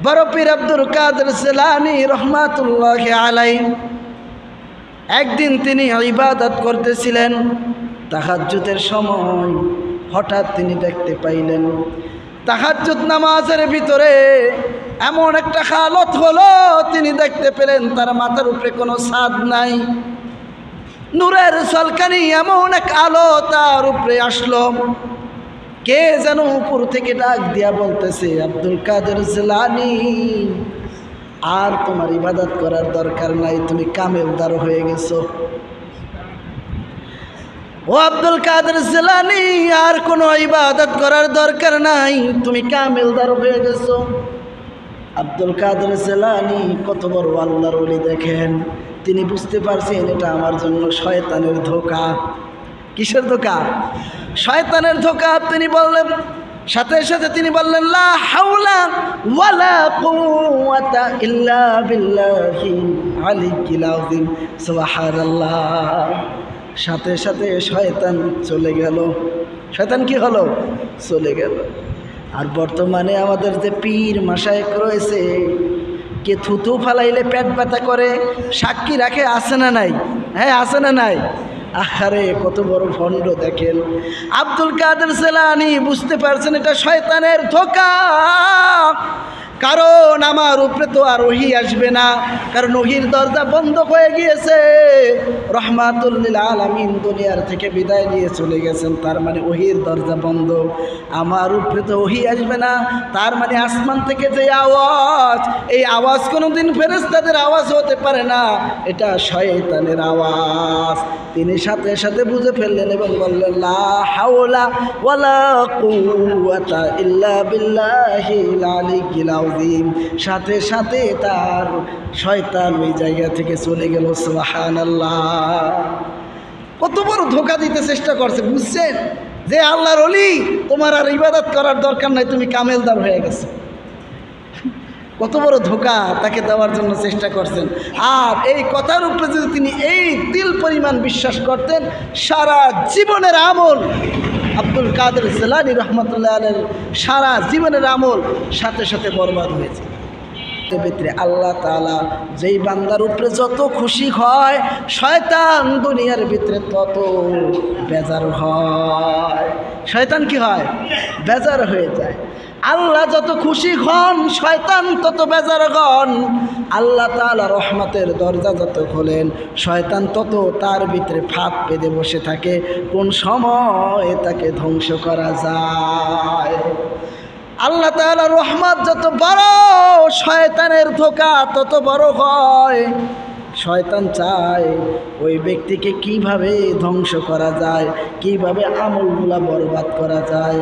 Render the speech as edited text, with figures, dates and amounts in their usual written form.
বড় পীর আব্দুল কাদের জিলানী রহমাতুল্লাহি আলাইহি একদিন তিনি ইবাদত করতেছিলেন। তাহাজ্জুদের সময় হঠাৎ তিনি দেখতে পাইলেন তাহাজ্জুদ নামাজের ভিতরে এমন একটা হালত হলো, তিনি দেখতে পেলেন তার মাথার উপরে কোনো ছাদ নাই। নূরের ঝলকানি এমন এক আলো তার উপরে আসলো। কে যেন উপর থেকে ডাক দিয়া বলতেছে, আব্দুল কাদের জিলানী, আর তোমার ইবাদত করার দরকার নাই, তুমি কামেলদার হয়ে গেছো। ও আব্দুল কাদের জিলানী, আর কোনো ইবাদত করার দরকার নাই, তুমি কামেলদার হয়ে গেছো। আব্দুল কাদের জিলানী কত বড় আল্লাহর ওলি দেখেন। তিনি বুঝতে পারছেন এটা আমার জন্য শয়তানের ধোঁকা। কিসের ধোঁকা? শয়তানের ধোঁকা। তিনি বললেন, সাথে সাথে তিনি বললেন, লা হাওলা ওয়ালা কুওয়াতা ইল্লা বিল্লাহিল আলিয়্যিল আযীম, সুবহানাল্লাহ। সাথে সাথে শয়তান চলে গেল। শয়তান কি হলো? চলে গেল। আর বর্তমানে আমাদের যে পীর মাশায়েখ রয়েছে, কে থুতু ফালাইলে পেট ব্যথা করে সাক্ষী রাখে, আছে না নাই? হ্যাঁ, আছে না নাই? আহারে কত বড় ভণ্ড দেখেন। আব্দুল কাদের জিলানী বুঝতে পারছেন এটা শয়তানের ধোঁকা। কারণ আমার উপরে তো আর ওহী আসবে না, কারণ ওহীর দরজা বন্ধ হয়ে গিয়েছে। রহমাতুল লিল আলামিন দুনিয়ার থেকে বিদায় নিয়ে চলে গেছেন, তার মানে ওহীর দরজা বন্ধ। আমার উপরে তো ওহী আসবে না, তার মানে আসমান থেকে যে আওয়াজ, এই আওয়াজ কোনোদিন ফেরেশতাদের আওয়াজ হতে পারে না, এটা শয়তানের আওয়াজ। তিনি সাথে সাথে বুঝে ফেললেন এবং বললেন, লা হাওলা ওয়ালা কুওয়াতা ইল্লা বিল্লাহিল আলিয়্যিল আযীম। সাথে সাথে তার শয়তান ওই জায়গা থেকে চলে গেল। সুবহানাল্লাহ। কত বড় ধোঁকা দিতে চেষ্টা করছে, বুঝছেন? যে আল্লাহর ওলি, তোমার আর ইবাদত করার দরকার নাই, তুমি কামেলদার হয়ে গেছো। কত বড় ধোঁকা তাকে দেওয়ার জন্য চেষ্টা করছেন। আর এই কথার উপরে যদি তিনি এই তিল পরিমাণ বিশ্বাস করতেন, সারা জীবনের আমল আব্দুল কাদের জিলানী রহমাতুল্লাহ আলাইহির সারা জীবনের আমল সাথে সাথে বরবাদ হয়েছে। ভিতরে আল্লাহ তাআলা যেই বান্দার উপরে যত খুশি হয়, শয়তান দুনিয়ার ভিতরে তত বেজার হয়। শয়তান কি হয়? বেজার হয়ে যায়। আল্লাহ যত খুশি হন, শয়তান তত বেজার হন। আল্লাহ তাআলা রহমতের দরজা যত খোলেন, শয়তান তত তার ভিতরে ফাঁদ পেতে বসে থাকে, কোন সময় তাকে ধ্বংস করা যায়। আল্লাহ তাআলা রহমত যত বড়, শয়তানের ধোঁকা তত বড় হয়। শয়তান চায় ওই ব্যক্তিকে কিভাবে ধ্বংস করা যায়, কিভাবে আমলগুলা বরবাদ করা যায়।